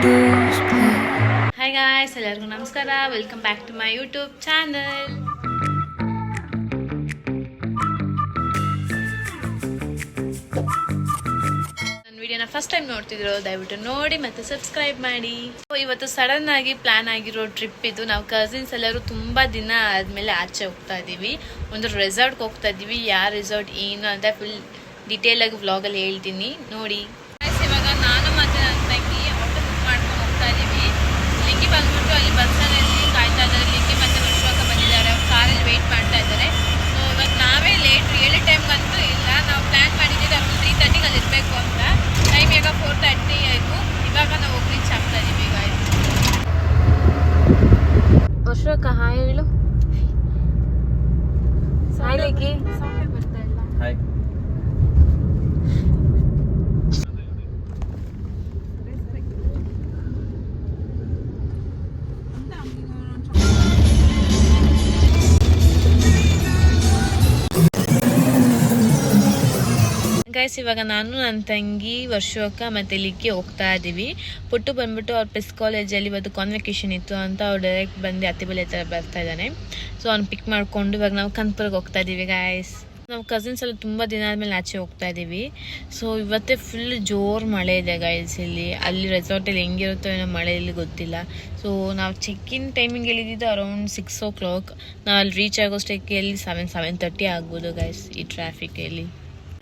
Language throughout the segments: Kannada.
ಹಾಯ್ ಗಾಯ್ಸ್, ಎಲ್ಲರಿಗೂ ನಮಸ್ಕಾರ. Welcome back to my YouTube channel. ನನ್ನ ವಿಡಿಯೋನ ಫಸ್ಟ್ ಟೈಮ್ ನೋಡ್ತಿದ್ರು ದಯವಿಟ್ಟು ನೋಡಿ ಮತ್ತೆ ಸಬ್ಸ್ಕ್ರೈಬ್ ಮಾಡಿ. ಇವತ್ತು ಸಡನ್ ಆಗಿ ಪ್ಲಾನ್ ಆಗಿರೋ ಟ್ರಿಪ್ ಇದು. ನಾವು ಕಸಿನ್ಸ್ ಎಲ್ಲರೂ ತುಂಬಾ ದಿನ ಆದ್ಮೇಲೆ ಆಚೆ ಹೋಗ್ತಾ ಇದೀವಿ. ಒಂದು ರೆಸಾರ್ಟ್ಗೆ ಹೋಗ್ತಾ ಇದೀವಿ. ಯಾವ ರೆಸಾರ್ಟ್ ಏನು ಅಂತ ಫುಲ್ ಡೀಟೇಲ್ ಆಗಿ ವ್ಲಾಗಲ್ಲಿ ಹೇಳ್ತೀನಿ, ನೋಡಿ. ಇವಾಗ ನಾನು ಮತ್ತೆ ನನ್ನ ತಂಗಿ ಆಟೋ ಬುಕ್ ಮಾಡ್ಕೊಂಡು ಹೋಗ್ತಾ ಇದೀವಿ. ಲಿಂಗಿ ಬಂದ್ಬಿಟ್ಟು ಅಲ್ಲಿ ಬಸ್ ಸ್ಟ್ಯಾಂಡಲ್ಲಿ ಕಾಯ್ತಾ ಇದ್ದಾರೆ. ಲಿಂಗಿ ಮತ್ತೆ ವರ್ಷಕ್ಕೆ ಬಂದಿದ್ದಾರೆ, ಅವ್ರು ಕಾರಲ್ಲಿ ವೆಯ್ಟ್ ಮಾಡ್ತಾ ಇದ್ದಾರೆ. ಸೊ ಇವಾಗ ನಾವೇ ಲೇಟ್ ಹೇಳಿ ಟೈಮ್ಗಂತೂ ಇಲ್ಲ. ನಾವು ಪ್ಲ್ಯಾನ್ ಮಾಡಿದ್ದೀವಿ ಅಷ್ಟು 3:30ಗೆ ಅಲ್ಲಿ ಇರಬೇಕು ಅಂತ. ಟೈಮ್ ಈಗ 4:30 ಆಯಿತು. ಇವಾಗ ನಾವು ಹೋಗಿ ರೀಚ್ ಆಗ್ತಾ ಇದೀವಿ. ಈಗ ಆಯಿತು. ವರ್ಷಕ್ಕ ಹಾಯ್ ಹೇಳು. ಸಾಯ್ಲಿಕ್ಕೆ ಬರ್ತಾ ಇಲ್ಲ. ಹಾಯ್. ಗೈಸ್, ಇವಾಗ ನಾನು ನನ್ನ ತಂಗಿ ವರ್ಷಕ್ಕ ಮತ್ತೆ ಲಿಕ್ಕಿ ಹೋಗ್ತಾ ಇದ್ದೀವಿ. ಪುಟ್ಟು ಬಂದ್ಬಿಟ್ಟು ಅವ್ರ ಪ್ರೆಸ್ ಕಾಲೇಜಲ್ಲಿ ಇವತ್ತು ಕಾನ್ವೆಕೇಶನ್ ಇತ್ತು ಅಂತ ಅವ್ರು ಡೈರೆಕ್ಟ್ ಬಂದು ಅತ್ತಿಬೆಲೆ ಹತ್ರ ಬರ್ತಾ ಇದ್ದಾನೆ. ಸೊ ಅವ್ನು ಪಿಕ್ ಮಾಡಿಕೊಂಡು ಇವಾಗ ನಾವು ಕನ್ಪುರ್ಗೆ ಹೋಗ್ತಾ ಇದ್ದೀವಿ. ಗೈಸ್, ನಾವು ಕಸಿನ್ಸ್ ಎಲ್ಲ ತುಂಬ ದಿನ ಆದಮೇಲೆ ಆಚೆ ಹೋಗ್ತಾ ಇದ್ದೀವಿ. ಸೊ ಇವತ್ತೇ ಫುಲ್ ಜೋರು ಮಳೆ ಇದೆ ಗೈಸ್ ಇಲ್ಲಿ. ಅಲ್ಲಿ ರೆಸಾರ್ಟಲ್ಲಿ ಹೆಂಗಿರುತ್ತೋ ಏನೋ ಮಳೆ ಇಲ್ಲಿ ಗೊತ್ತಿಲ್ಲ. ಸೊ ನಾವು ಚೆಕ್-ಇನ್ ಟೈಮಿಂಗ್ ಹೇಳಿದ್ದು ಅರೌಂಡ್ 6 o'clock. ನಾವು ಅಲ್ಲಿ ರೀಚ್ ಆಗೋಷ್ಟಕ್ಕೆ ಅಲ್ಲಿ 7:30 ಆಗ್ಬೋದು ಗೈಸ್ ಈ ಟ್ರಾಫಿಕಲ್ಲಿ.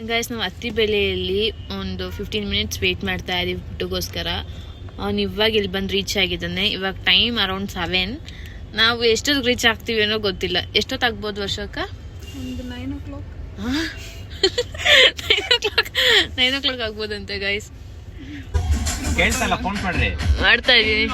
ಗೈಸ್, ನಾವು ಅತ್ತಿಬೆಲೆಯಲ್ಲಿ ಒಂದು 15 minutes ವೆಯ್ಟ್ ಮಾಡ್ತಾ ಇದ್ದೀವಿ ಪುಟ್ಟಗೋಸ್ಕರ. ಅವ್ನು ಇವಾಗ ಇಲ್ಲಿ ಬಂದು ರೀಚ್ ಆಗಿದ್ದಾನೆ. ಇವಾಗ ಟೈಮ್ ಅರೌಂಡ್ 7. ನಾವು ಎಷ್ಟೊತ್ತಿಗೆ ರೀಚ್ ಆಗ್ತೀವಿ ಅನ್ನೋ ಗೊತ್ತಿಲ್ಲ. ಎಷ್ಟೊತ್ತಾಗ್ಬೋದು ವರ್ಷಕ್ಕ? ಒಂದು 9 o'clock. 9 o'clock ಆಗ್ಬೋದಂತೆ guys. ಮಾಡ್ತಾ ಇದೀನಿ.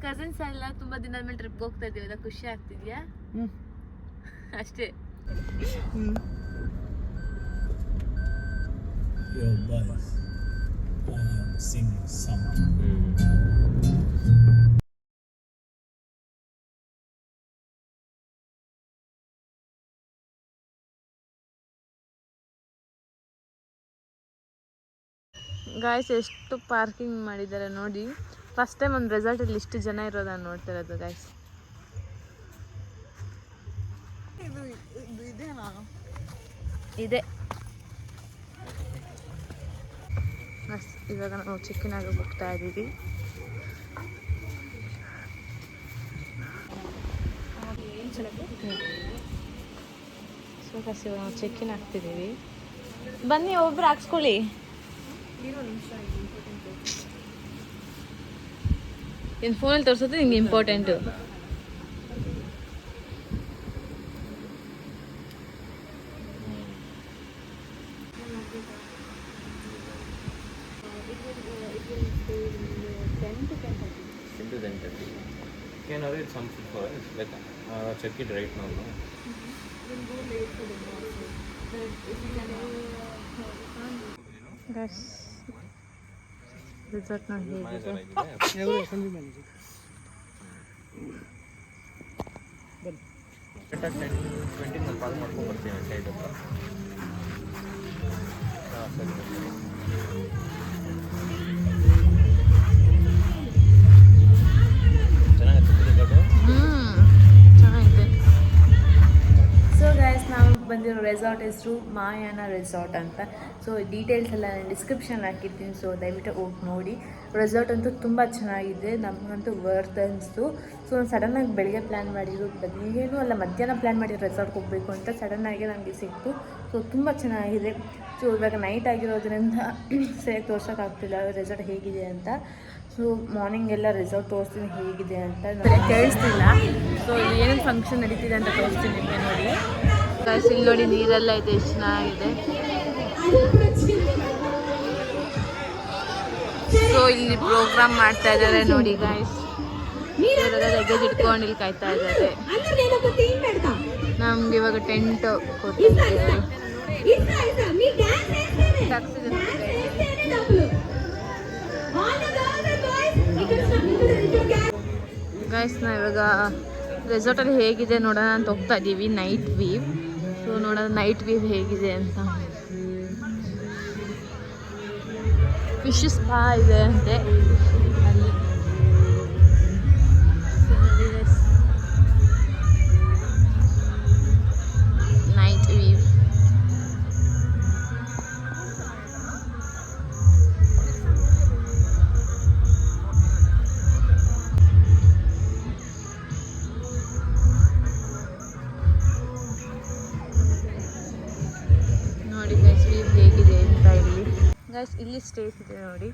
ಕಸಿನ್ಸ್ ಎಲ್ಲ ತುಂಬಾ ದಿನ ಆದ್ಮೇಲೆ ಟ್ರಿಪ್ ಹೋಗ್ತಾ ಇದೀವಿ. ಖುಷಿ ಆಗ್ತಿದ್ಯಾ? ಅಷ್ಟೇ. ಗಾಯ್ಸ್, ಎಷ್ಟು ಪಾರ್ಕಿಂಗ್ ಮಾಡಿದ್ದಾರೆ ನೋಡಿ. ಫಸ್ಟ್ ಟೈಮ್ ಒಂದು ರೆಸಾರ್ಟಲ್ಲಿ ಇಷ್ಟು ಜನ ಇರೋದನ್ನು ನೋಡ್ತಾ ಇರೋದು ಗಾಯ್ಸ್. ಇದೆ. ಇವಾಗ ನಾವು ಚೆಕ್-ಇನ್ ಆಗಿ ಹೋಗ್ತಾ ಇದ್ದೀವಿ. ಸೊ ನಾವು ಚೆಕ್-ಇನ್ ಆಗ್ತಿದ್ದೀವಿ. ಬನ್ನಿ, ಒಬ್ರು ಹಾಕ್ಸ್ಕೊಳ್ಳಿ. ಏನು ಫೋನಲ್ಲಿ ತೋರಿಸೋದು ನಿಂಗೆ important. Can arrange something for us, like check it right now. No? Guys, resort na ಹೇಗಿದೆ? At 10-20 ನಾನು ಕಾಲ್ ಮಾಡ್ಕೊಂಡು ಬರ್ತೀನಿ ಸೈಡ್ ಹತ್ರ. ಚೆನ್ನಾಗಿದೆ. ಸೊ ಗೈಸ್, ನಾವು ಬಂದಿರೋ ರೆಸಾರ್ಟ್ ಹೆಸರು ಮಾಯಾನ ರೆಸಾರ್ಟ್ ಅಂತ. ಸೊ ಡೀಟೇಲ್ಸ್ ಎಲ್ಲ ನಾನು ಡಿಸ್ಕ್ರಿಪ್ಷನ್ ಹಾಕಿರ್ತೀನಿ. ಸೊ ದಯವಿಟ್ಟು ಹೋಗಿ ನೋಡಿ. ರೆಸಾರ್ಟ್ ಅಂತೂ ತುಂಬ ಚೆನ್ನಾಗಿದೆ, ನಮಗಂತೂ ವರ್ತ್ ಅನಿಸ್ತು. ಸೊ ನಾನು ಸಡನ್ನಾಗಿ ಬೆಳಗ್ಗೆ ಪ್ಲ್ಯಾನ್ ಮಾಡಿರೋದು, ಏನೂ ಅಲ್ಲ ಮಧ್ಯಾಹ್ನ ಪ್ಲ್ಯಾನ್ ಮಾಡಿರೋ ರೆಸಾರ್ಟ್ಗೆ ಹೋಗಬೇಕು ಅಂತ ಸಡನ್ನಾಗಿ ನನಗೆ ಸಿಕ್ತು. ಸೊ ತುಂಬ ಚೆನ್ನಾಗಿದೆ. ಸೊ ಇವಾಗ ನೈಟ್ ಆಗಿರೋದ್ರಿಂದ ಸರಿಯಾಗಿ ತೋರ್ಸೋಕ್ಕಾಗ್ತಿಲ್ಲ ರೆಸಾರ್ಟ್ ಹೇಗಿದೆ ಅಂತ. ಸೊ ಮಾರ್ನಿಂಗ್ ಎಲ್ಲ ರೆಸಾರ್ಟ್ ತೋರಿಸ್ತೀನಿ ಹೇಗಿದೆ ಅಂತ. ನನಗೆ ಕೇಳಿಸ್ತಿಲ್ಲ. ಸೊ ಇಲ್ಲಿ ಏನೇನು ಫಂಕ್ಷನ್ ನಡೀತಿದೆ ಅಂತ ತೋರಿಸ್ತೀನಿ ನಿಮಗೆ ನೋಡಿ. ಇಲ್ಲಿ ನೋಡಿ, ನೀರೆಲ್ಲ ಇದೆ, ಎಷ್ಟು ಚೆನ್ನಾಗಿದೆ. ಸೊ ಇಲ್ಲಿ ಪ್ರೋಗ್ರಾಮ್ ಮಾಡ್ತಾ ಇದ್ದಾರೆ ನೋಡಿ ಗಾಯ್ಸ್. ಇವರೆಲ್ಲ ಲಗೇಜ್ ಇಟ್ಕೊಂಡು ಇಲ್ಲಿ ಕಾಯ್ತಾ ಇದ್ದಾರೆ. ನಮ್ಗೆ ಇವಾಗ ಟೆಂಟ್ ಕೊಟ್ಟಿದ್ದಾರೆ. ಗೈಸ್ ನಾವು ಇವಾಗ ರೆಸಾರ್ಟಲ್ಲಿ ಹೇಗಿದೆ ನೋಡೋಣ ಅಂತ ಹೋಗ್ತಾ ಇದ್ದೀವಿ. Night view. ಸೊ ನೋಡೋಣ ನೈಟ್ ವ್ಯೂ ಹೇಗಿದೆ ಅಂತ. ಫಿಶ್ ಸ್ಪಾ ಇದೆ ಅಂತೆ ಅಲ್ಲಿ. Night view. ನೋಡಿ ಗೈಸ್ ವ್ಯೂ ಹೇಗಿದೆ ಅಂತ ಇಲ್ಲಿ. ಗೈಸ್ ಇಲ್ಲಿ ಸ್ಟೇಸ್ ಇದೆ ನೋಡಿ.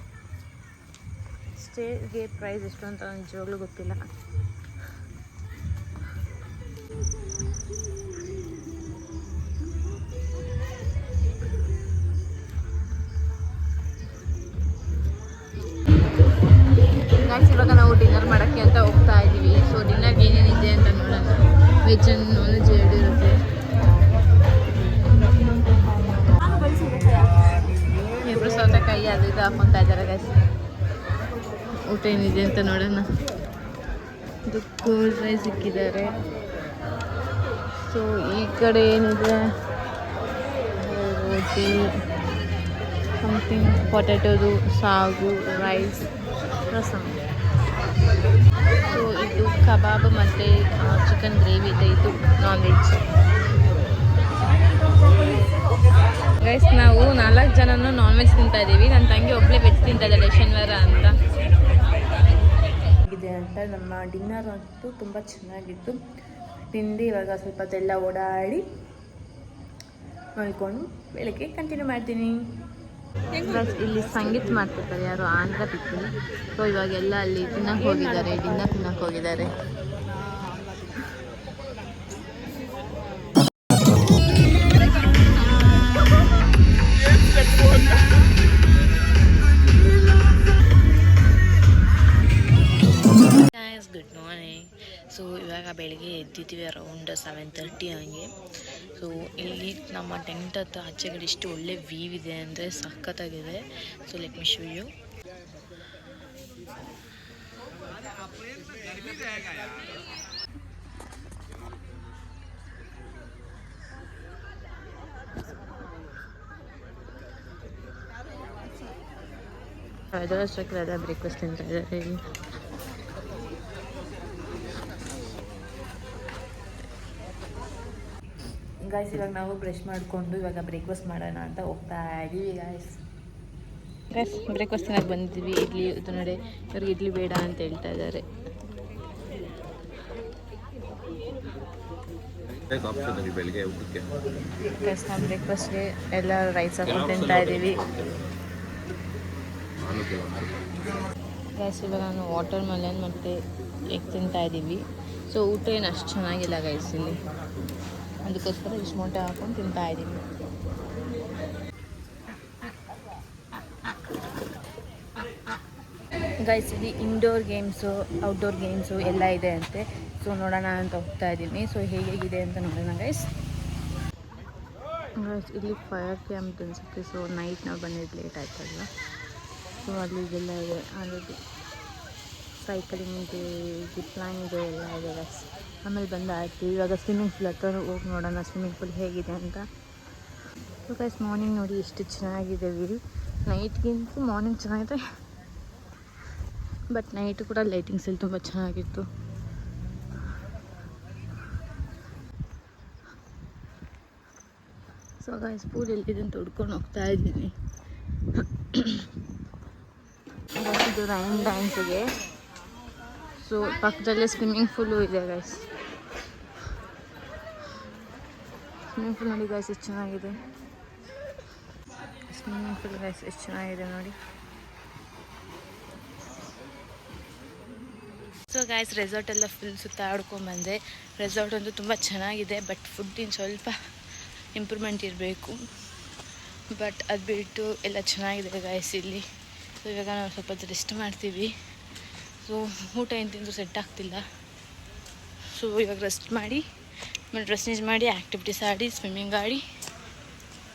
ಸ್ಟೇಗೆ ಪ್ರೈಸ್ ಎಷ್ಟು ಅಂತ ನಿಜವಾಗ್ಲೂ ಗೊತ್ತಿಲ್ಲ. ಗೈಸ್ ಇವಾಗ ನಾವು ಡಿನ್ನರ್ ಮಾಡೋಕ್ಕೆ ಅಂತ ಹೋಗ್ತಾ ಇದ್ದೀವಿ. ಸೊ ಡಿನ್ನರ್ಗೆ ಏನೇನಿದೆ ಅಂತ ನೋಡೋಣ. ವೆಜ್ ಆ್ಯಂಡ್ ನಾನ್ ವೆಜ್ ಎರಡು ಇರುತ್ತೆ. ಇಬ್ಬರು ಸೌತೆಕಾಯಿ ಅದು ಇದು ಹಾಕ್ಕೊತಾ ಇದ್ದಾರೆ ಗೈಸ್. ಊಟ ಏನಿದೆ ಅಂತ ನೋಡೋಣ. ಇದು ಕೋಲ್ಡ್ ರೈಸ್ ಇಕ್ಕಿದ್ದಾರೆ. ಸೊ ಈ ಕಡೆ ಏನಿದೆ ರೋಟಿ ಸಮಥಿಂಗ್ ಪೊಟ್ಯಾಟೋದು ಸಾಗು ರೈಸ್ ರಸಮ್. ಸೊ ಇದು ಕಬಾಬ್ ಮತ್ತು ಚಿಕನ್ ಗ್ರೇವಿ ಇದೆ. ಇದು ನಾನ್ ವೆಜ್. ಗೈಸ್ ನಾವು 4 ಜನನು ನಾನ್ ವೆಜ್ ತಿಂತಾ ಇದ್ದೀವಿ. ನನ್ನ ತಂಗಿ ಒಬ್ಬಳೇ ವೆಜ್ ತಿಂತಾ ಇದ್ದಾಳೆ ಶನಿವಾರ ಅಂತ. ಇದೆ ಅಂತ ನಮ್ಮ ಡಿನ್ನರ್ ಅಂತೂ ತುಂಬ ಚೆನ್ನಾಗಿತ್ತು. ತಿಂದು ಇವಾಗ ಸ್ವಲ್ಪ ಹೊತ್ತೆಲ್ಲ ಓಡಾಡಿ ಮಲ್ಕೊಂಡು ಬೆಳಗ್ಗೆ ಕಂಟಿನ್ಯೂ ಮಾಡ್ತೀನಿ. ಇಲ್ಲಿ ಸಂಗೀತ ಮಾಡ್ತಿರ್ತಾರೆ ಯಾರು ಆಂಧ್ರ ಪೀಪಲ್. ಸೊ ಇವಾಗೆಲ್ಲ ಅಲ್ಲಿ ತಿನ್ನಕ್ಕೆ ಹೋಗಿದ್ದಾರೆ, ಡಿನ್ನರ್ ತಿನ್ನಕ್ಕೆ ಹೋಗಿದ್ದಾರೆ. Good morning. ಸೊ ಇವಾಗ ಬೆಳಿಗ್ಗೆ ಎದ್ದಿದ್ದೀವಿ ಅರೌಂಡ್ 7:30 ಹಂಗೆ. ಸೊ ಇಲ್ಲಿ ನಮ್ಮ ಟೆಂಟ್ ಹತ್ರ ಆಚೆಗಡೆ ಇಷ್ಟು ಒಳ್ಳೆ ವ್ಯೂ ಇದೆ ಅಂದರೆ ಸಖತ್ತಾಗಿದೆ. So let me show you. ಅದರಷ್ಟಕ್ಕೆಲ್ಲ ಬ್ರೇಕ್ಫಾಸ್ಟ್ ತಿಂತಾ ಇದ್ದಾರೆ ಇಲ್ಲಿ. ಗಾಯ್ಸ್ ಇವಾಗ ನಾವು ಬ್ರಷ್ ಮಾಡಿಕೊಂಡು ಇವಾಗ ಬ್ರೇಕ್ಫಾಸ್ಟ್ ಮಾಡೋಣ ಅಂತ ಹೋಗ್ತಾ ಇದ್ದೀವಿ ಗಾಯ್ಸ್. ಬ್ರೇಕ್ಫಾಸ್ಟ್ ತಿನ್ನಕ್ಕೆ ಬಂದಿದ್ದೀವಿ. ಇಡ್ಲಿ ಇದು ನೋಡಿ, ಇವ್ರಿಗೆ ಇಡ್ಲಿ ಬೇಡ ಅಂತ ಹೇಳ್ತಾ ಇದ್ದಾರೆ. ಗೈಸ್ ನಾವು ಬ್ರೇಕ್ಫಾಸ್ಟ್ಗೆ ಎಲ್ಲ ರೈಸ್ ಹಾಕೊಂಡು ತಿಂತಾ ಇದ್ದೀವಿ. ಗೈಸ್ ಇವಾಗ ನಾನು ವಾಟರ್ ಮೆಲನ್ ಮತ್ತು ಎಗ್ ತಿಂತಾ ಇದ್ದೀವಿ. ಸೊ ಊಟ ಏನು ಅಷ್ಟು ಚೆನ್ನಾಗಿಲ್ಲ ಗೈಸ್ ಇಲ್ಲಿ, ಅದಕ್ಕೋಸ್ಕರ ಇಷ್ಟು ಮೊಟ್ಟೆ ಹಾಕೊಂಡು ತಿಂತಾ ಇದ್ದೀವಿ. ಗೈಸ್ ಇಲ್ಲಿ ಇಂಡೋರ್ ಗೇಮ್ಸು ಔಟ್ಡೋರ್ ಗೇಮ್ಸು ಎಲ್ಲ ಇದೆ ಅಂತೆ. ಸೊ ನೋಡೋಣ ಅಂತ ಹೋಗ್ತಾ ಇದ್ದೀನಿ. ಸೊ ಹೇಗಿದೆ ಅಂತ ನೋಡೋಣ ಗೈಸ್. ಇಲ್ಲಿ ಫೈರ್ ಕ್ಯಾಂಪ್ ಅನ್ಸುತ್ತೆ. ಸೊ ನೈಟ್ ನಾವು ಬಂದಿದ್ದು ಲೇಟ್ ಆಯ್ತಲ್ವ. ಸೊ ಅಲ್ಲಿ ಇದೆಲ್ಲ ಇದೆ. ಆಲ್ರೆಡಿ ಸೈಕಲಿಂಗ್ ಜಿಪ್ ಲೈನ್ ಇದೆ ಎಲ್ಲ ಇದೆ ಗೈಸ್. ಆಮೇಲೆ ಬಂದಾಯ್ತು. ಇವಾಗ ಸ್ವಿಮ್ಮಿಂಗ್ ಪೂಲ್ ಹತ್ರ ಹೋಗಿ ನೋಡೋಣ ಸ್ವಿಮ್ಮಿಂಗ್ ಪೂಲ್ ಹೇಗಿದೆ ಅಂತ. ಸೊ ಗೈಸ್ ಮಾರ್ನಿಂಗ್ ನೋಡಿ ಎಷ್ಟು ಚೆನ್ನಾಗಿದೆ ವ್ಯೂ. ನೈಟ್ಗಿಂತ ಮಾರ್ನಿಂಗ್ ಚೆನ್ನಾಗಿದೆ, ಬಟ್ ನೈಟು ಕೂಡ ಲೈಟಿಂಗ್ಸ್ ಎಲ್ಲ ತುಂಬ ಚೆನ್ನಾಗಿತ್ತು. ಸೊ ಗೈಸ್ ಪೂಲ್ ಎಲ್ಲಿದೆ ಅಂತ ಹುಡ್ಕೊಂಡು ಹೋಗ್ತಾ ಇದ್ದೀನಿ. ಇದು ರೈನ್ ಡ್ಯಾನ್ಸಿಗೆ. ಸೊ ಪಕ್ಕದಲ್ಲೇ ಸ್ವಿಮ್ಮಿಂಗ್ ಪೂಲು ಇದೆ ಗೈಸ್. ಸ್ವಿಮ್ಮಿಂಗ್ ಪೂಲ್ ನೋಡಿ ಗೈಸ್ ಎಷ್ಟು ಚೆನ್ನಾಗಿದೆ. ಸ್ವಿಮ್ಮಿಂಗ್ ಪೂಲ್ ಗೈಸ್ ಎಷ್ಟು ಚೆನ್ನಾಗಿದೆ ನೋಡಿ. ಸೊ ಗೈಸ್ ರೆಸಾರ್ಟ್ ಎಲ್ಲ ಫುಲ್ ಸುತ್ತಾಡ್ಕೊಂಡ್ಬಂದೆ. ರೆಸಾರ್ಟ್ ಅಂತೂ ತುಂಬ ಚೆನ್ನಾಗಿದೆ, ಬಟ್ ಫುಡ್ಡಿನ ಸ್ವಲ್ಪ ಇಂಪ್ರೂವ್ಮೆಂಟ್ ಇರಬೇಕು. ಬಟ್ ಅದು ಬಿಟ್ಟು ಎಲ್ಲ ಚೆನ್ನಾಗಿದೆ ಗೈಸ್ ಇಲ್ಲಿ. ಸೊ ಇವಾಗ ನಾವು ಸ್ವಲ್ಪ ರೆಸ್ಟ್ ಮಾಡ್ತೀವಿ. ಸೊ ಊಟ ಏನು ತಿಂದು ಸೆಟ್ ಆಗ್ತಿಲ್ಲ. ಸೊ ಇವಾಗ ರೆಸ್ಟ್ ಮಾಡಿ ಆಮೇಲೆ ಡ್ರೆಸ್ ಚೇಂಜ್ ಮಾಡಿ ಆ್ಯಕ್ಟಿವಿಟೀಸ್ ಆಡಿ ಸ್ವಿಮ್ಮಿಂಗ್ ಆಡಿ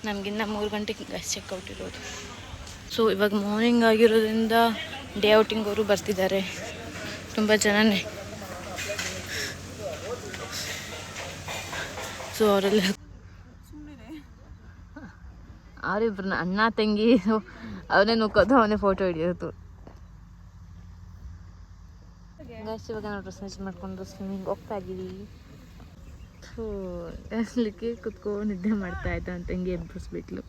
ನಮಗಿನ್ನ 3 ಗಂಟೆಗೆ ಚೆಕ್ಔಟ್ ಇರೋದು. ಸೊ ಇವಾಗ ಮಾರ್ನಿಂಗ್ ಆಗಿರೋದ್ರಿಂದ ಡೇ ಔಟಿಂಗ್ ಅವರು ಬರ್ತಿದ್ದಾರೆ ತುಂಬ ಜನನೇ. ಸೊ ಅವರೆಲ್ಲ ಅವರಿಬ್ರನ್ನ ಅಣ್ಣ ತಂಗಿ ಅವನೇ ನುಕ್ಕೋದು ಅವನೇ ಫೋಟೋ ಹಿಡಿಯೋದು. ಗೈಸ್ ಇವಾಗ ನಾವು ಡ್ರೆಸ್ ಚೇಂಜ್ ಮಾಡ್ಕೊಂಡು ಸ್ವಿಮ್ಮಿಂಗ್ ಹೋಗ್ತಾ ಇದ್ದೀವಿ. ಸೊ ಅಲ್ಲಿಗೆ ಕುತ್ಕೊಂಡು ನಿದ್ದೆ ಮಾಡ್ತಾ ಇದ್ದ ಅಂತ ತಂಗಿ ಎಬ್ಬಿಸ್ಬಿಟ್ಲು.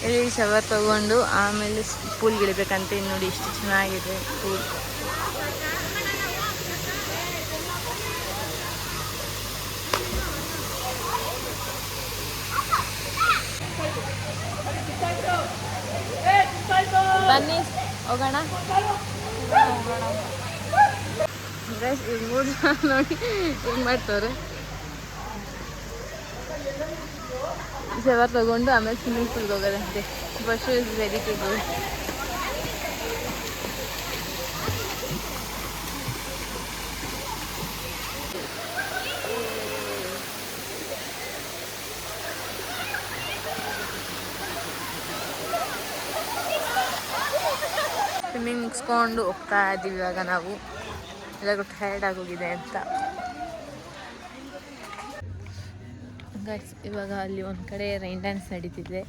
ಇಲ್ಲಿ ಶವರ್ ತಗೊಂಡು ಆಮೇಲೆ ಪೂಲ್ಗೆ ಇಳಿಬೇಕಂತ. ನೋಡಿ ಎಷ್ಟು ಚೆನ್ನಾಗಿದೆ ಪೂಲ್. ಬನ್ನಿ ಹೋಗೋಣ. ಗೈಸ್ ಈಗ 3 ಜನ ನೋಡಿ ಹೆಂಗೆ ಮಾಡ್ತವ್ರೆ. ಶವರ್ ತಗೊಂಡು ಆಮೇಲೆ ಸ್ವಿಮ್ಮಿಂಗ್ ಪೂಲ್ಗೆ ಹೋಗೋದಂತೆ. Bus is very to go. Swimming ಮುಗಿಸ್ಕೊಂಡು ಹೋಗ್ತಾ ಇದ್ದೀವಿ ಇವಾಗ ನಾವು. ಎಲ್ಲರಿಗೂ ಟಯರ್ಡ್ ಆಗೋಗಿದೆ ಅಂತ. ಗೈಸ್ ಇವಾಗ ಅಲ್ಲಿ ಒಂದು ಕಡೆ ರೈನ್ ಡ್ಯಾನ್ಸ್ ನಡೀತಿದೆ,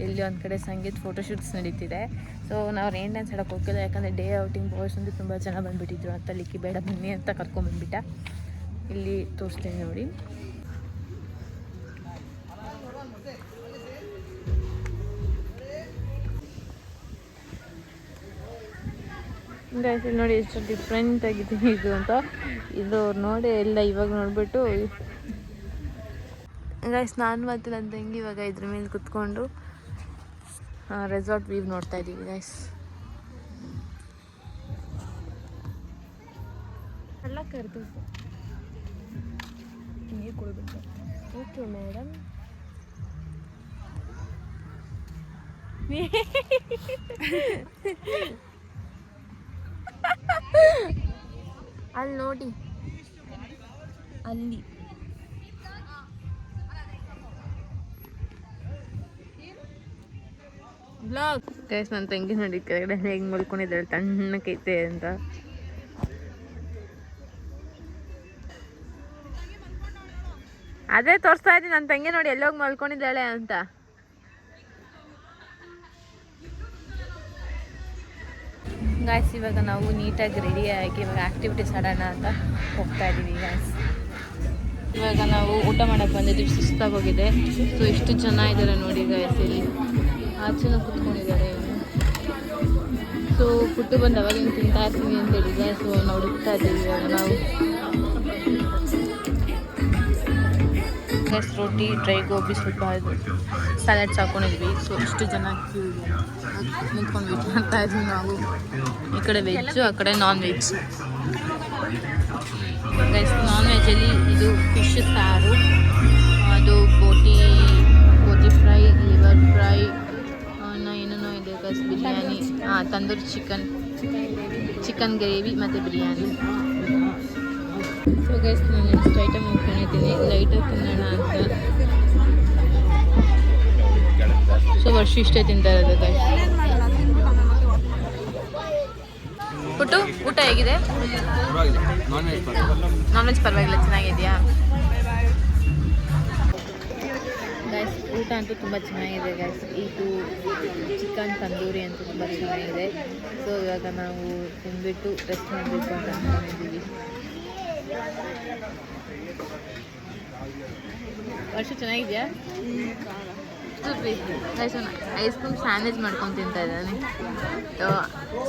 ಇಲ್ಲಿ ಒಂದು ಕಡೆ ಸಂಗೀತ ಫೋಟೋಶೂಟ್ಸ್ ನಡೀತಿದೆ. ಸೊ ನಾವು ರೈನ್ ಡ್ಯಾನ್ಸ್ ಆಡೋಕ್ಕೆ ಹೋಗಿಲ್ಲ, ಯಾಕಂದರೆ ಡೇ ಔಟಿಂಗ್ ಬಾಯ್ಸ್ ಅಂದರೆ ತುಂಬ ಜನ ಬಂದುಬಿಟ್ಟಿದ್ರು ಅಂತ. ಲಿಕ್ಕಿ ಬೇಡ ಬನ್ನಿ ಅಂತ ಕರ್ಕೊಂಬಂದ್ಬಿಟ್ಟ. ಇಲ್ಲಿ ತೋರಿಸ್ತೇನೆ ನೋಡಿ. ಗೈಸ್ ಇಲ್ಲಿ ನೋಡಿ ಎಷ್ಟು ಡಿಫ್ರೆಂಟ್ ಆಗಿದೆ ಇದು ಅಂತ. ಇದು ನೋಡಿ ಎಲ್ಲ ಇವಾಗ ನೋಡಿಬಿಟ್ಟು ಗೈಸ್ ನಾನು ಮತ್ತು ನನ್ನ ತಂಗಿ ಇವಾಗ ಇದ್ರ ಮೇಲೆ ಕುತ್ಕೊಂಡು ರೆಸಾರ್ಟ್ ವ್ಯೂ ನೋಡ್ತಾ ಇದ್ದೀವಿ ಗೈಸ್. ಎಲ್ಲ ಕರೆದು ನೀರು ಕೊಡ್ಬೇಕು. Okay madam. ಅಲ್ಲಿ ನೋಡಿ ಅಲ್ಲಿ ಬ್ಲಾಗ್ ಗೈಸ್ ನನ್ನ ತಂಗಿ ನೋಡಿ ಕೆಳಗಡೆ ಹೇಗೆ ಮಲ್ಕೊಂಡಿದ್ದಾಳೆ ತಣ್ಣಕೈತೆ ಅಂತ. ಅದೇ ತೋರಿಸ್ತಾ ಇದ್ದೀನಿ ನನ್ನ ತಂಗಿ ನೋಡಿ ಎಲ್ಲೋಗಿ ಮಲ್ಕೊಂಡಿದ್ದಾಳೆ ಅಂತ. ಗಾಯ್ಸ್ ಇವಾಗ ನಾವು ನೀಟಾಗಿ ರೆಡಿಯಾಗಿ ಇವಾಗ ಆ್ಯಕ್ಟಿವಿಟೀಸ್ ಆಡೋಣ ಅಂತ ಹೋಗ್ತಾ ಇದ್ದೀವಿ ಗಾಯ್ಸ್. ಇವಾಗ ನಾವು ಊಟ ಮಾಡೋಕ್ಕೆ ಬಂದಿದ್ದೀವಿ, ಸುಸ್ತಾಗೋಗಿದೆ. ಸೊ ಎಷ್ಟು ಜನ ಇದ್ದಾರೆ ನೋಡಿ ಗಾಯ್ಸ್. ಇಲ್ಲಿ ಆಚೆನೂ ಕುತ್ಕೊಂಡಿದ್ದಾರೆ. ಸೊ ಪುಟ್ಟು ಬಂದು ಅವಾಗಿಂದ ತಿಂತಾ ಇರ್ತೀನಿ ಅಂತ ಹೇಳಿದೆ. ಸೊ ನಾವು ಹುಡುಕ್ತಾ ಇದ್ದೀವಿ ಇವಾಗ ನಾವು. ಗೈಸ್ ರೋಟಿ, ಡ್ರೈ ಗೋಬಿ, ಸ್ವಲ್ಪ ಸ್ಯಾಲಡ್ಸ್ ಹಾಕೊಂಡಿದ್ವಿ. ಸೊ ಇಷ್ಟು ಜನ ಕ್ಯೂ ನಿಂತ್ಕೊಂಡು ವೆಯ್ಟ್ ಮಾಡ್ತಾ ಇದ್ವಿ ನಾವು. ಈ ಕಡೆ ವೆಜ್ಜು, ಆ ಕಡೆ ನಾನ್ ವೆಜ್. ಗೈಸ್ ನಾನ್ ವೆಜ್ಜಲ್ಲಿ ಇದು ಫಿಶ್ ಸಾರು, ಅದು ಬೋಟಿ ಫ್ರೈ, ಲಿವರ್ ಫ್ರೈ, ಏನೇನೋ ಇದೆ guys. Biryani, tandoori chicken gravy ಮತ್ತು ಬಿರಿಯಾನಿ. ಸೊ ಗೈಸ್ ನಾನು ಇಷ್ಟು ಐಟಮ್ ಹಾಕ್ಕೊಂಡಿದ್ದೀನಿ ಲೈಟಾಗಿ ತಿನ್ನೋಣ ಅಂತ. ಸೊ ವರ್ಷ ಇಷ್ಟೇ ತಿಂತಾ ಇರೋದು ಗೈಸ್. ಪುಟ್ಟು ಊಟ ಹೇಗಿದೆ? ನಾನ್ ವೆಜ್ ಪರವಾಗಿಲ್ಲ, ಚೆನ್ನಾಗಿದೆಯಾ ಗೈಸ್? ಊಟ ಅಂತೂ ತುಂಬ ಚೆನ್ನಾಗಿದೆ ಗೈಸ್. ಇದು ಚಿಕನ್ ತಂದೂರಿ ಅಂತೂ ತುಂಬ ಚೆನ್ನಾಗಿದೆ. ಸೊ ಇವಾಗ ನಾವು ತಿಂದ್ಬಿಟ್ಟು ರೆಸ್ಟ್ ಮಾಡಬೇಕು ಅಂತ ಅಂದ್ಕೊಂಡಿದ್ದೀವಿ. ವರ್ಷ ಚೆನ್ನಾಗಿದೆಯಾ? ಗೈಸ್ ಐಸ್ ಕ್ರೀಮ್ ಸ್ಯಾಂಡ್ವಿಚ್ ಮಾಡ್ಕೊಂಡು ತಿಂತಾ ಇದ್ದಾನೆ.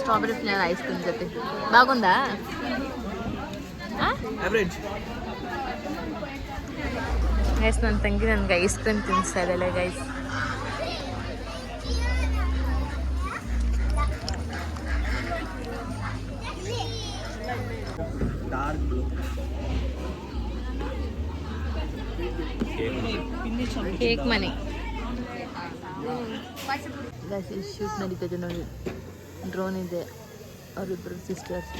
ಸ್ಟ್ರಾಬೆರಿ ಫ್ಲೇವರ್ ಐಸ್ ಕ್ರೀಮ್ ಜೊತೆ ಬಾಗುಂದಾ? ಗೈಸ್ ನನ್ನ ತಂಗಿ ನನಗೆ ಐಸ್ ಕ್ರೀಮ್ ತಿನ್ನಿಸ್ತಾ ಇದ್ದಾಳೆ ಗೈಸ್. ಕೇಕ್ ಮನೆ ಗೈಸ್ ಇಲ್ಲಿ ಶೂಟ್ ನಡೀತದೆ ನೋಡಿ. ಡ್ರೋನ್ ಇದೆ. ಅವರಿಬ್ಬರು ಸಿಸ್ಟರ್ಸ್.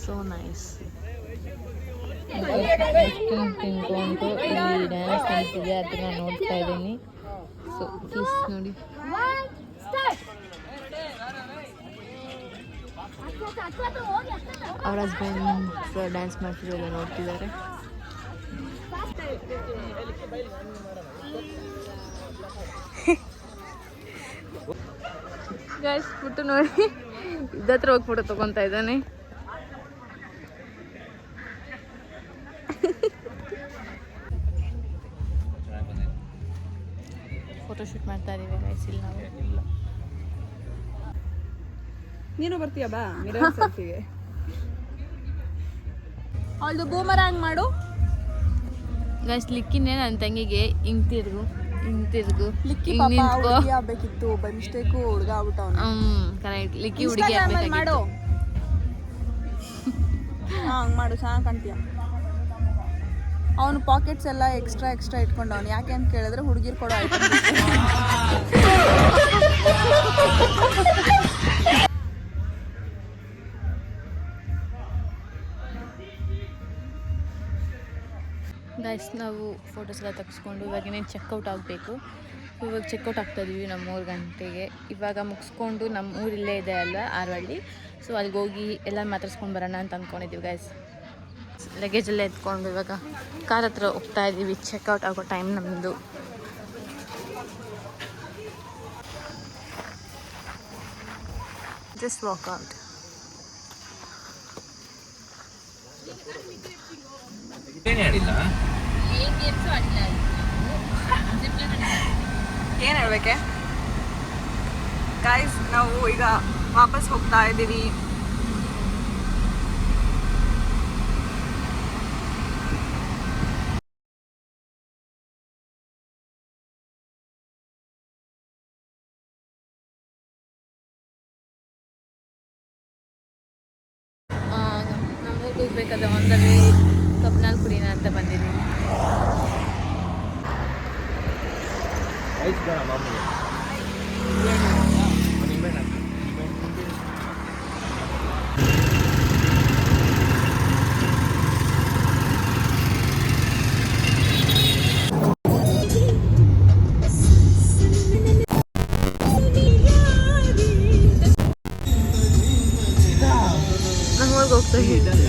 So nice. ತಿನ್ಕೊಂಡು ಇಲ್ಲಿ ಡ್ಯಾನ್ಸ್ ನಡೀತಿದೆ, ಅದನ್ನ ನೋಡ್ತಾ ಇದ್ದೀನಿ. ಸೊ ಪ್ಲೀಸ್ ನೋಡಿ. ಅವ್ರ ಹಸ್ಬೆಂಡ್ ಡ್ಯಾನ್ಸ್ ಮಾಡ್ತಿರೋಲ್ಲ ನೋಡ್ತಿದ್ದಾರೆ. ಗೈಸ್ ಬಿಟ್ಟು ನೋಡಿ, ಇದತ್ರ ಹೋಗಿ ಫೋಟೋ ತಗೊತಾ ಇದ್ದಾನೆ. ಫೋಟೋ ಶೂಟ್ ಮಾಡ್ತಾ ಇದೀವಿ ಗೈಸ್. ಇಲ್ಲಿ ನಾವು ನೀನು ಬರ್ತೀಯ ಬಾ ಮಿರರ್ ಸೆಲ್ಫಿಗೆ. ಅವಳದು ಬೂಮರಾಂಗ್ ಮಾಡು ಗೈಸ್. ಲಿಕ್ಕಿನೇ ನನ್ನ ತಂಗಿಗೆ ಹಿಂಗ್ ತಿರ್ಗು ಲಿಕ್ಕಿ ಪಾಪ ಹುಡುಗಿ ಆಗ್ಬೇಕಿತ್ತು, ಬೈ ಮಿಸ್ಟೇಕು ಹುಡುಗ ಆಗ್ಬಿಟ್ಟವನು. ಕರೆಕ್ಟ್, ಲಿಕ್ಕಿ ಹುಡುಗಿ ಮಾಡು. ಹಂಗೆ ಮಾಡು, ಚೆನ್ನಾಗಿ ಕಾಣ್ತೀಯ. ಅವನು ಪಾಕೆಟ್ಸ್ ಎಲ್ಲ ಎಕ್ಸ್ಟ್ರಾ ಇಟ್ಕೊಂಡವನು. ಯಾಕೆ ಅಂತ ಕೇಳಿದ್ರೆ ಹುಡುಗಿರ್ ಕೊಡೋ ಐಟಮ್. ಗೈಸ್ ನಾವು ಫೋಟೋಸ್ ಎಲ್ಲ ತೆಗೆಸ್ಕೊಂಡು ಇವಾಗ ಇನ್ನೇನು ಚೆಕ್ಔಟ್ ಆಗಬೇಕು. ಇವಾಗ ಚೆಕ್ಔಟ್ ಆಗ್ತಾಯಿದ್ವಿ ನಮ್ಮ 3 ಗಂಟೆಗೆ. ಇವಾಗ ಮುಗಿಸ್ಕೊಂಡು ನಮ್ಮ ಊರಿಲ್ಲೇ ಇದೆ ಅಲ್ಲ ಆರವಳ್ಳಿ. ಸೊ ಅಲ್ಲಿಗೆ ಹೋಗಿ ಎಲ್ಲ ಮಾತಾಡ್ಸ್ಕೊಂಡು ಬರೋಣ ಅಂತ ಅಂದ್ಕೊಂಡಿದ್ದೀವಿ ಗೈಸ್. ಲಗೇಜೆಲ್ಲ ಎತ್ಕೊಂಡು ಇವಾಗ ಕಾರ್ ಹತ್ರ ಹೋಗ್ತಾ ಇದ್ದೀವಿ. ಚೆಕ್ಔಟ್ ಆಗೋ ಟೈಮ್ ನಮ್ಮದು. Just walkout. ಏನು ಹೇಳ್ಬೇಕೆ ಗಾಯ್ಸ್, ನಾವು ಈಗ ವಾಪಸ್ ಹೋಗ್ತಾ ಇದ್ದೀವಿ. ನಮ್ಮೂರಿಗೆ ಹೋಗ್ಬೇಕಾದ್ರೆ ಆನ್ ದ ವೇ ಕಬ್ನಾಲ್ ಕುಡಿನ ಅಂತ ಬಂದಿದ್ದೀವಿ. ನಮ್ಮೂರಿಗೆ ಹೋಗ್ತಾ ಇದ್ದೀವಿ.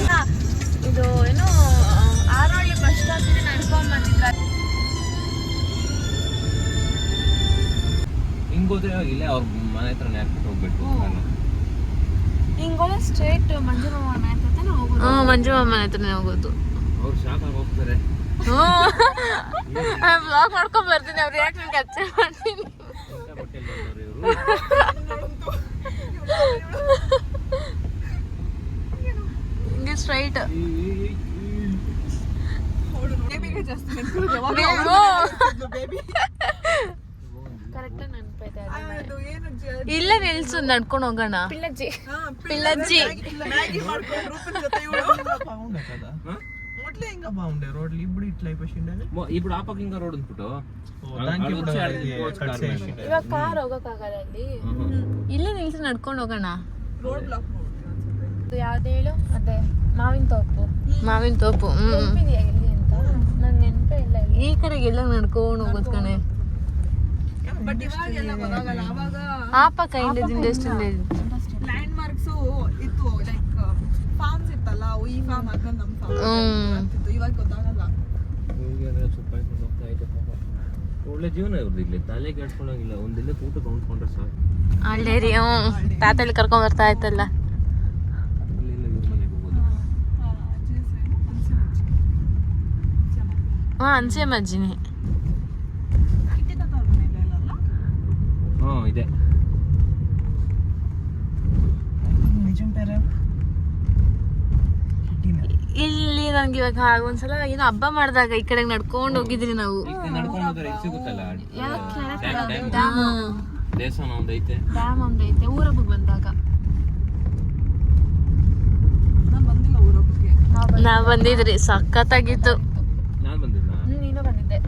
ಇದು ಏನೋ ಆರೋಳ್ಳಿ ಬಸ್ ಸ್ಟಾಪ್ ಇದೆ, ನಡ್ಕೊಂಡ್ ಬಂದಿದ್ದಾರೆ. ಹಿಂಗೋದ್ರೆ ಇಲ್ಲೇ ಅವ್ರ ಮನೆ ಹತ್ರನೇ ಹಾಕ್ಬಿಟ್ಟು ಹೋಗ್ಬೇಕು. ಹಿಂಗೋದ್ರೆ ಸ್ಟ್ರೇಟ್ ಮಂಜು ಮಾಮ ಮನೆ ಹತ್ರನೇ ಹೋಗೋದು. ಮಂಜು ಮಾಮ ಮನೆ ಹತ್ರನೇ ಹೋಗೋದು. ಅವ್ರು ಶಾಪಾಗಿ ಹೋಗ್ತಾರೆ. ಬ್ಲಾಗ್ ಮಾಡ್ಕೊಂಡ್ ಬರ್ತೀನಿ, ಅವ್ರು ಯಾಕೆ ಕ್ಯಾಪ್ಚರ್ ಮಾಡ್ತೀನಿ. ಹಿಂಗೆ ಸ್ಟ್ರೈಟ್ ಇಲ್ಲೇ ನಿಲ್ಸು, ನಡ್ಕೊಂಡು ಹೋಗೋಣ. ಪಿಳ್ಳಜ್ಜಿ ఇప్పుడు ఆపకింగా రోడ్ ఉందిపుటో ಇವಾಗ ಕಾರ್ ಹೋಗಕ್ಕಾಗಲ್ಲ ಅಲ್ಲಿ. ಇಲ್ಲೇ ನಿಲ್ಸಿ ನಡ್ಕೊಂಡು ಹೋಗೋಣ. ರೋಡ್ ಬ್ಲಾಕ್ ಯಾವ್ದು ಹೇಳು? ಅದೇ ಮಾವಿನ ತೋಪು. ಎಲ್ಲಿ ಅಂತ ನನ್ ನೆನಪೇ ಇಲ್ಲ. ಈ ಕಡೆಗೆ ಎಲ್ಲ ನಡ್ಕೊಂಡು ಹೋಗೋದು ಕಣೆ. ಬಟ್ ಇವಾಗೆಲ್ಲ ಬರೋಗಲ್ಲ. ಅವಾಗ ಆ ಪಕ್ಕ ಇಂಡಸ್ಟ್ರಿಯಲ್ ಲ್ಯಾಂಡ್ ಮಾರ್ಕ್ಸ್ ಇತ್ತು, ಲೈಕ್ ಫಾರ್ಮ್ಸ್ ಇತ್ತಲ್ಲ, ಈ ಫಾರ್ಮ್ ಆದ್ಮೇಲೆ ನಮ್ಮ ಫಾರ್ಮ್ ಇವಾಗ ಗೊತ್ತಾಗಲ್ಲ. ಒಳ್ಳೆ ಜೀವನ ಇವ್ರದ್ದು. ಇಲ್ಲಿ ತಲೆ ಕೆಡ್ಸ್ಕೊಳಂಗಿಲ್ಲ, ಒಂದಿಲ್ಲ ಊಟ ಕೊಂಡ್ಕೊಂಡ್ರೆ ಸಾಕು. ಅಲ್ಲೇರಿ ತಾತಲ್ಲಿ ಕರ್ಕೊಂಡ್ ಬರ್ತಾ ಇತ್ತಲ್ಲ. ಇಲ್ಲಿಂದ ಇವ್ರ ಮನೆಗೆ ಹೋಗೋದು. ಅನ್ಸೆ ಮಜ್ಜಿನಿ. ಇದೆ ಇಲ್ಲಿ ನನ್ಗೆ ಇವಾಗ ಒಂದ್ಸಲ ಏನೋ ಹಬ್ಬ ಮಾಡಿದಾಗ ಈ ಕಡೆ ನಡ್ಕೊಂಡು ಹೋಗಿದ್ರಿ ನಾವು. ನಡ್ಕೊಂಡು ಹೋದ್ರೆ ಇದು ಸಿಗುತ್ತಲ್ಲ, ಡ್ಯಾಮ್ ದೇವಸ್ಥಾನ ಒಂದೈತೆ, ಡ್ಯಾಮ್ ಒಂದೈತೆ. ಊರಬ್ಬಕ್ಕೆ ಬಂದಾಗ ನಾವ್ ಬಂದಿದ್ರಿ, ಸಖತ್ತಾಗಿತ್ತು. ನಾನ್ ಬಂದಿದ್ದ. ನೀನು ಬಂದಿದ್ದೆ.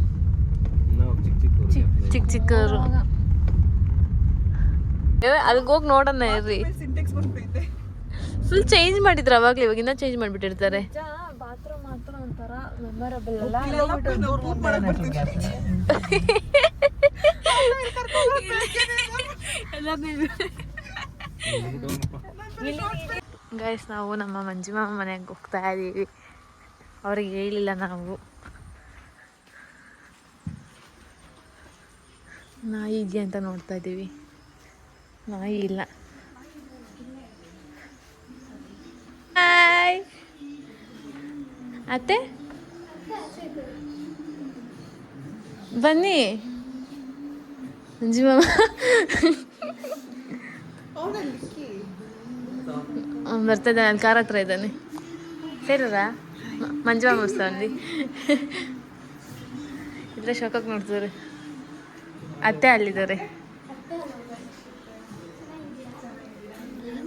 ನಾವು ಚಿಕ್ಕ ಚಿಕ್ಕವರು ಅದಕ್ಕೆ ಹೋಗಿ ನೋಡೋಣ ಇರ್ರಿ. ಸಿಂಟೆಕ್ಸ್ ಬಂದ್ಬಿಟ್ಟೈತೆ. ಫುಲ್ ಚೇಂಜ್ ಮಾಡಿದ್ರು ಅವಾಗಲೇ, ಇವಾಗ ಇನ್ನೂ ಚೇಂಜ್ ಮಾಡಿಬಿಟ್ಟಿರ್ತಾರೆ. ಬಾತ್ರೂಮ್ ಮಾತ್ರ ಒಂಥರ ಮೆಮೊರಬಲ್ ಅಲ್ಲ. ಗೈಸ್ ನಾವು ನಮ್ಮ ಮಂಜುಮಾಮ ಮನೆಗೆ ಹೋಗ್ತಾ ಇದ್ದೀವಿ. ಅವ್ರಿಗೆ ಹೇಳಿಲ್ಲ ನಾವು. ನಾಯಿ ಇದೆಯಾ ಅಂತ ನೋಡ್ತಾ ಇದ್ದೀವಿ. ನಾಯಿ ಇಲ್ಲ. ಹಾಯ್ ಅತ್ತೆ, ಬನ್ನಿ. ಮಂಜುಮಾಮ ಬರ್ತಾ ಇದ್ದಾನೆ, ಅಲ್ಲಿ ಕಾರ್ ಹತ್ರ ಇದ್ದಾನೆ. ಸೇರರ ಮಂಜುಮಾಮ ಬರ್ತಾವನ್ರಿ. ಇದ್ರೆ ಶೋಕಕ್ಕೆ ನೋಡ್ತಾರೆ. ಅತ್ತೆ ಅಲ್ಲಿದ್ದಾರೆ.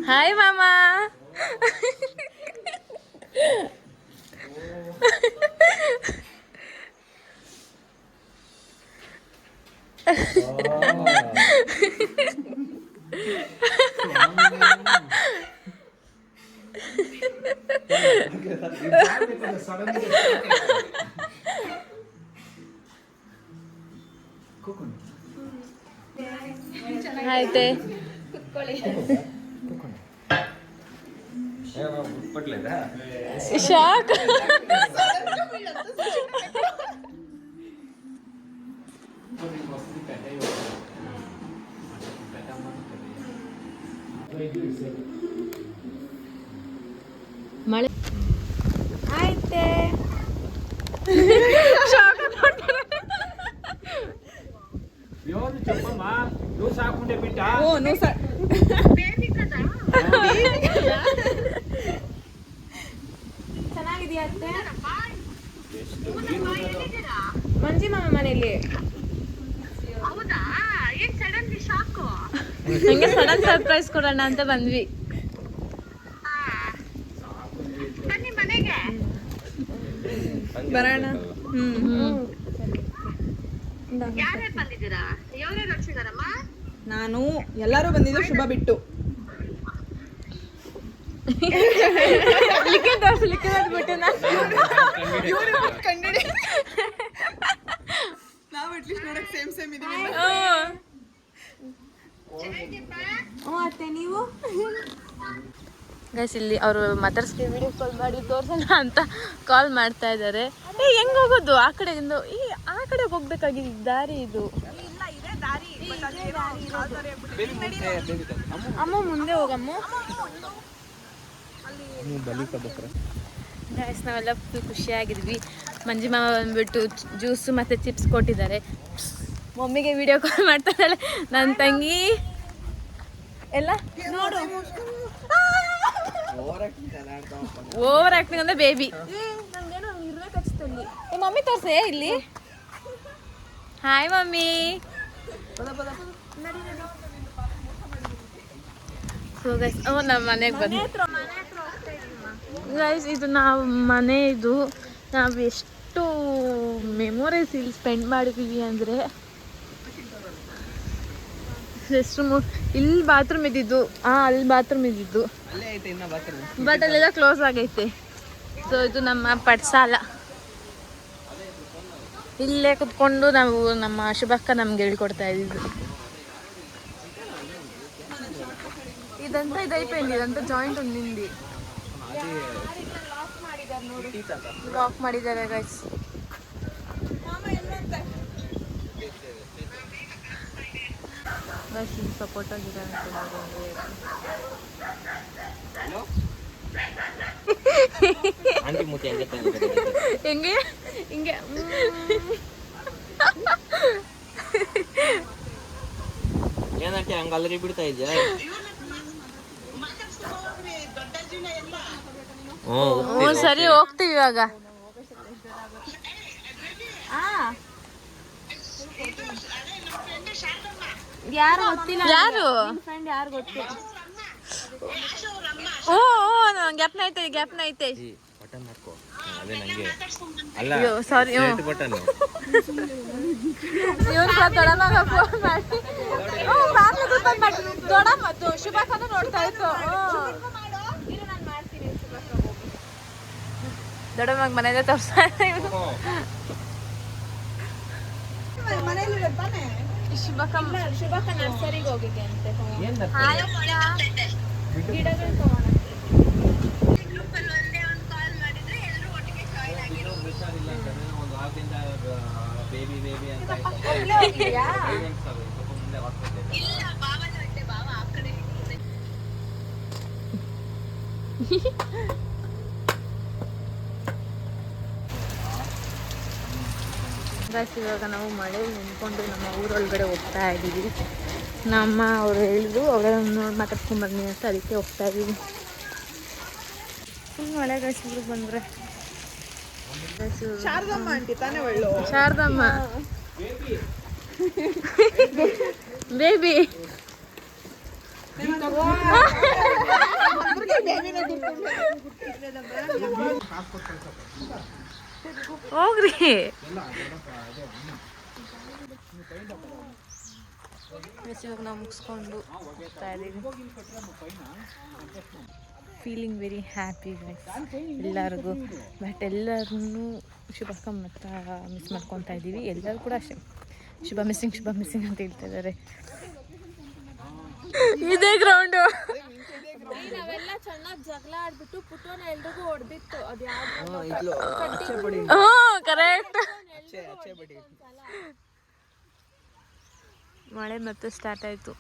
ಹಾಯ್ ಮಾಮ. ಆಯ್ತೆ ಶಾಕ್. ಮಳೆ ಆಯ್ತೆ. Oh no sir. ಚೆನ್ನಾಗಿದೆಯಾ ಅತ್ತೆ? ಮಂಜಿ ಮಾಮ ಮನೆಯಲ್ಲಿ ಹಂಗೆ ಸಡನ್ ಸರ್ಪ್ರೈಸ್ ಕೊಡೋಣ ಅಂತ ಬಂದ್ವಿ. ಬರೋಣ. ನಾನು ಎಲ್ಲರೂ ಬಂದಿದ್ದು ಶುಭ ಬಿಟ್ಟು. ನಾವು ಅಟ್ಲೀಸ್ಟ್ ನೋಡಕ್ ಸೇಮ್ ಸೇಮ್ ಇದೀವಿ. ಅತ್ತೆ ನೀವು ಗೈಸ್ ಇಲ್ಲಿ ಅವರು ಮದರ್ಸ್ಗೆ ವಿಡಿಯೋ ಕಾಲ್ ಮಾಡಿ ತೋರ್ಸೋಣ ಅಂತ ಕಾಲ್ ಮಾಡ್ತಾ ಇದ್ದಾರೆ. ಹೆಂಗ್ ಹೋಗೋದು? ಆ ಕಡೆಯಿಂದ ಆ ಕಡೆಗೆ ಹೋಗ್ಬೇಕಾಗಿದೆ. ದಾರಿ ಇದು. ಅಮ್ಮ ಮುಂದೆ ಹೋಗಮ್ಮ. ಗೈಸ್ ನಾವೆಲ್ಲ ಫುಲ್ ಖುಷಿಯಾಗಿದ್ವಿ. ಮಂಜು ಮಾಮ ಬಂದ್ಬಿಟ್ಟು ಜ್ಯೂಸು ಮತ್ತು ಚಿಪ್ಸ್ ಕೊಟ್ಟಿದ್ದಾರೆ. ಮಮ್ಮಿಗೆ ವಿಡಿಯೋ ಕಾಲ್ ಮಾಡ್ತಾ ಇದ್ದಾಳೆ ನನ್ನ ತಂಗಿ. ಎಲ್ಲ ನೋಡು, ಓವರ್ ಆಕ್ಟಿಂಗ್ ಅಂದ್ರೆ ಬೇಬಿ. ನಂಗೇನೋ ಇರ್ಬೇಕು ಹಚ್ತಲ್ಲಿ. ಮಮ್ಮಿ ತೋರ್ಸೆ ಇಲ್ಲಿ. Hi mummy. ಸೊ ಗೈಸ್ ನಮ್ಮ ಮನೆಗೆ ಬಂದು ಗೈಸ್ ಇದು ನಾವು ಮನೆ ಇದು ನಾವು ಎಷ್ಟು ಮೆಮೊರೀಸ್ ಇಲ್ಲಿ ಸ್ಪೆಂಡ್ ಮಾಡಿದ್ದೀವಿ ಅಂದರೆ ರೆಸ್ಟ್ ರೂಮು ಇಲ್ಲಿ ಬಾತ್ರೂಮ್ ಇದ್ದಿದ್ದು. ಅಲ್ಲಿ ಬಾತ್ರೂಮ್ ಇದ್ದಿದ್ದು, ಬಟ್ ಅಲ್ಲೆಲ್ಲ ಕ್ಲೋಸ್ ಆಗೈತೆ. ಸೊ ಇದು ನಮ್ಮ ಪಡ್ಸಾಲ. ಇಲ್ಲೇ ಕುತ್ಕೊಂಡು ನಾವು ನಮ್ಮ ಶುಭಕ್ಕ ನಮ್ಗೆ ಹೇಳ್ಕೊಡ್ತಾ ಇದ್ದಿದ್ದು. ಇದಂತ ಇದೈಪೇನ್, ಇದಂತ ಜಾಯಿಂಟ್ ಒಂದು ನಿಂದಿ ಲಾಕ್ ಮಾಡಿದ್ದಾರೆ ಗೈಸ್. ಸಪೋರ್ಟ್ ಆಗಿದೆ ಹೆಂಗೆ ಹಿಂಗೆ ಏನಂತೆ ಹಂಗ ಅಲ್ಲರಿ ಬಿಡ್ತಾ ಇದ್ಯಾ? ಹ್ಞೂ ಸರಿ ಹೋಗ್ತೀವಿ ಇವಾಗ. ಯಾರು ಗೊತ್ತಿಲ್ಲ. ಯಾರು ಫ್ರೆಂಡ್ ಯಾರು ಗೊತ್ತಿಲ್ಲ. ಓ ಜ್ಞಾಪನ ಐತೆ, ಜ್ಞಾಪನ ಐತೆ. ಬಟನ್ ಹಾಕೋ ಅದೇ ನಂಗೆ ಅಲ್ಲ ಸಾರಿ ಬಟನ್ ದೊಡ್ಡಮ್ಮ ಫೋನ್ ಮಾಡಿ ದೊಡ್ಡಮ್ಮ ಶುಭಾಕನು ನೋಡ್ತಾ ಇತ್ತು. ದೊಡ್ಡಮ್ಮಗೆ ಮನೆಯಲ್ಲೇ ತೋರಿಸ್ತಾ ಶುಭಾಕ ನರ್ಸರಿಗೆ ಹೋಗಿದೆ ಅಂತೆ. ಗಿಡಗಳು ತಗೊಂಡು ಬೇಬಿ ಬೇಬಿ ಅಂತ ಇವಾಗ ನಾವು ಮಳೆಯಲ್ಲಿ ನಿಂತ್ಕೊಂಡು ನಮ್ಮ ಊರೊಳಗಡೆ ಹೋಗ್ತಾ ಇದ್ದೀವಿ. ನಮ್ಮ ಅವ್ರು ಹೇಳಿದ್ರು ಅವರನ್ನು ನೋಡಿ ಮಾತಾಡ್ಸ್ಕೊಂಡು ಬನ್ನಿ ಅಂತ, ಅದಕ್ಕೆ ಹೋಗ್ತಾ ಇದ್ದೀವಿ. ಮಳೆ ಗಾಯಿಸಿದ್ರು ಬಂದರೆ ಶಾರದಮ್ಮ ಆಂಟಿ ತಾನೇ ಒಳ್ಳು. ಶಾರದಮ್ಮ ಬೇಬಿ ಹೋಗ್ರಿ. ಇವಾಗ ನಾವು ಮುಗಿಸ್ಕೊಂಡು ಹೋಗ್ತಾ ಇದ್ದೀವಿ. ಫೀಲಿಂಗ್ ವೆರಿ ಹ್ಯಾಪಿ ಎಲ್ಲರಿಗೂ. ಬಟ್ ಎಲ್ಲರೂ ಶುಭಕ್ಕ ಮತ್ತು ಮಿಸ್ ಮಾಡ್ಕೊತಾ ಇದ್ದೀವಿ. ಎಲ್ಲರೂ ಕೂಡ ಅಷ್ಟೇ ಶುಭ ಮಿಸ್ಸಿಂಗ್ ಅಂತ ಹೇಳ್ತಾ ಇದ್ದಾರೆ. ಇದೇ ಗ್ರೌಂಡು. ನಾವೆಲ್ಲ ಚೆನ್ನಾಗಿ ಜಗಳ ಆಡ್ಬಿಟ್ಟು ಪುಟ್ಟೋನ ಎಲ್ರಿಗೂ ಹೊಡೆದಿತ್ತು. ಅದು ಕರೆಕ್ಟ್. ಮಳೆ ಮತ್ತೆ ಸ್ಟಾರ್ಟ್ ಆಯ್ತು.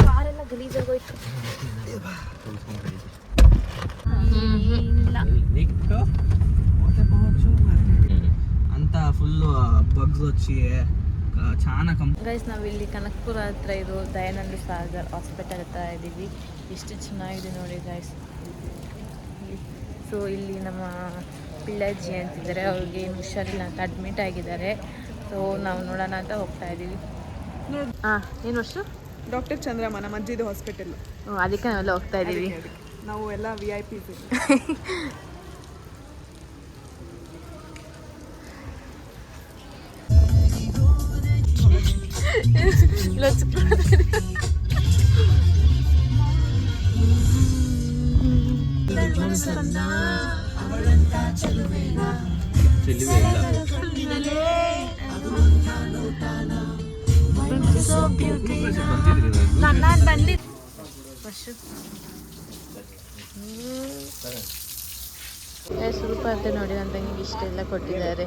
ಕಾರೆಲ್ಲ ಗಲೀಜಾಗೋಯ್ತು. ಅಂತ ಫುಲ್ಲು ಬಗ್ಸ್ వచ్చి చాలా ಗೈಸ್ ನಾವಿಲ್ಲಿ ಕನಕಪುರ ಹತ್ರ ಇರೋ ದಯಾನಂದ ಸಾಗರ್ ಹಾಸ್ಪಿಟಲ್ ಹತ್ರ ಇದ್ದೀವಿ. ಎಷ್ಟು ಚೆನ್ನಾಗಿದೆ ನೋಡಿ ಗೈಸ್. ಸೊ ಇಲ್ಲಿ ನಮ್ಮ ಪಿಳ್ಳಜ್ಜಿ ಅಂತಿದ್ದಾರೆ, ಅವ್ರಿಗೆ ಏನು ಹುಷಾರಿಲ್ಲ ಅಂತ ಅಡ್ಮಿಟ್ ಆಗಿದ್ದಾರೆ. ಸೊ ನಾವು ನೋಡೋಣ ಅಂತ ಹೋಗ್ತಾ ಇದ್ದೀವಿ. ಹಾಂ ಏನು ವರ್ಷ ಡಾಕ್ಟರ್ ಚಂದ್ರಮ್ಮ ನಮ್ಮ ಅಜ್ಜಿದು ಹಾಸ್ಪಿಟಲ್. ಅದಕ್ಕೆ ನಾವೆಲ್ಲ ಹೋಗ್ತಾ ಇದ್ದೀವಿ. ನಾವು ಎಲ್ಲ VIP. ನಾನು ಬಂದಿದ್ದು ಸ್ವಲ್ಪ ಅಂತ ನೋಡಿ ನನ್ನ ತಂಗಿಗೆ ಇಷ್ಟೆಲ್ಲ ಕೊಟ್ಟಿದ್ದಾರೆ.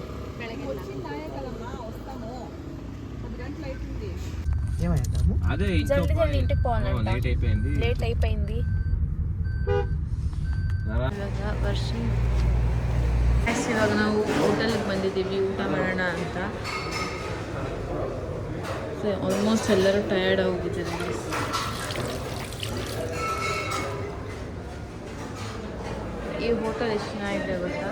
అదే జల్దీ జల్దీ ఇంటికి పోవాలంట. లేట్ అయిపోయింది. ಇವಾಗ ನಾವು ಹೋಟೆಲ್ಗೆ ಬಂದಿದ್ದೀವಿ ಊಟ ಮಾಡೋಣ ಅಂತ. ಸೊ ಆಲ್ಮೋಸ್ಟ್ ಎಲ್ಲರೂ ಟಯರ್ಡ್ ಹೋಗಿದ್ದಾರೆ. ಈ ಹೋಟೆಲ್ ಎಷ್ಟು ಚೆನ್ನಾಗಿದೆ ಗೊತ್ತಾ?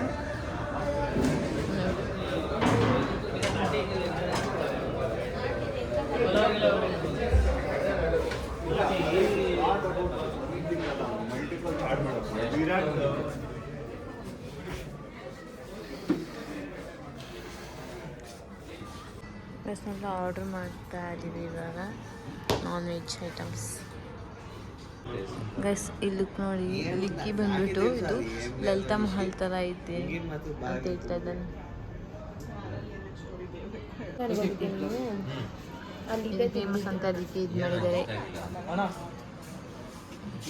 ರೆಸ್ಟೋರೆಂಟ್ ಆರ್ಡರ್ ಮಾಡ್ತಾ ಇದ್ದೀವಿ ಇವಾಗ ನಾನ್ ವೆಜ್ ಐಟಮ್ಸ್. ಗೈಸ್ ಇಲ್ಲಿ ನೋಡಿ, ಲಿಕ್ಕಿ ಬಂದ್ಬಿಟ್ಟು ಇದು ಲಲಿತಾ ಮಹಲ್ ಥರ ಐತೆ ಅಂತ ಹೇಳ್ತಾ ಇದ್ದಾನೆ. ಅಲ್ಲಿ ಫೇಮಸ್ ಅಂತ ಅದಕ್ಕೆ ಇದು ಮಾಡಿದ್ದಾರೆ.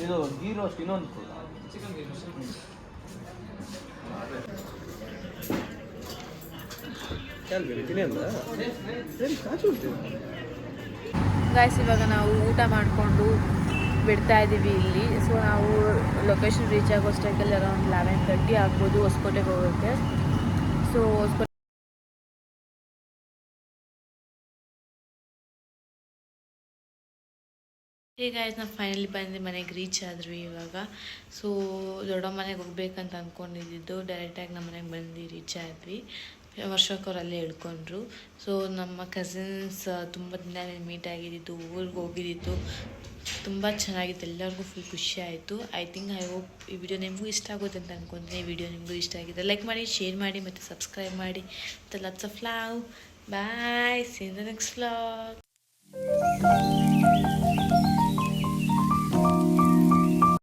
ಇದು ಗೀ ರೋಸ್ಟ್ ಇನ್ನೊಂದು ಗೈಸ್ ಇವಾಗ ನಾವು ಊಟ ಮಾಡಿಕೊಂಡು ಬಿಡ್ತಾ ಇದ್ದೀವಿ ಇಲ್ಲಿ. ಸೊ ನಾವು ಲೊಕೇಶನ್ ರೀಚ್ ಆಗೋ ಸ್ಟೈಕಲ್ಲಿ ಅರೌಂಡ್ 11:30 ಆಗ್ಬೋದು ಹೊಸಕೋಟೆಗೆ ಹೋಗೋಕ್ಕೆ. ಸೊ ಹೊಸಕೋಟೆ ಹೀಗಾಯ್ತು. ನಾವು ಫೈನಲಿ ಬಂದು ಮನೆಗೆ ರೀಚ್ ಆದ್ವಿ ಇವಾಗ. ಸೊ ದೊಡ್ಡ ಮನೆಗೆ ಹೋಗ್ಬೇಕಂತ ಅಂದ್ಕೊಂಡಿದ್ದು ಡೈರೆಕ್ಟಾಗಿ ನಮ್ಮ ಮನೆಗೆ ಬಂದು ರೀಚ್ ಆದ್ವಿ. ವರ್ಷಕ್ಕೆ ಅವ್ರು ಅಲ್ಲೇ ಹಿಡ್ಕೊಂಡ್ರು. ಸೊ ನಮ್ಮ ಕಸಿನ್ಸ್ ತುಂಬ ದಿನ ಮೀಟ್ ಆಗಿದ್ದಿತ್ತು, ಊರಿಗೆ ಹೋಗಿದ್ದಿತ್ತು, ತುಂಬ ಚೆನ್ನಾಗಿತ್ತು. ಎಲ್ಲರಿಗೂ ಫುಲ್ ಖುಷಿ ಆಯಿತು. ಐ ಹೋಪ್ ಈ ವಿಡಿಯೋ ನಿಮಗೂ ಇಷ್ಟ ಆಗುತ್ತೆ ಅಂತ ಅಂದ್ಕೊಂತೀನಿ. ಈ ವಿಡಿಯೋ ನಿಮಗೂ ಇಷ್ಟ ಆಗಿದೆ ಲೈಕ್ ಮಾಡಿ, ಶೇರ್ ಮಾಡಿ ಮತ್ತು ಸಬ್ಸ್ಕ್ರೈಬ್ ಮಾಡಿ. ಮತ್ತು lots of love. Bye, see in the next vlog.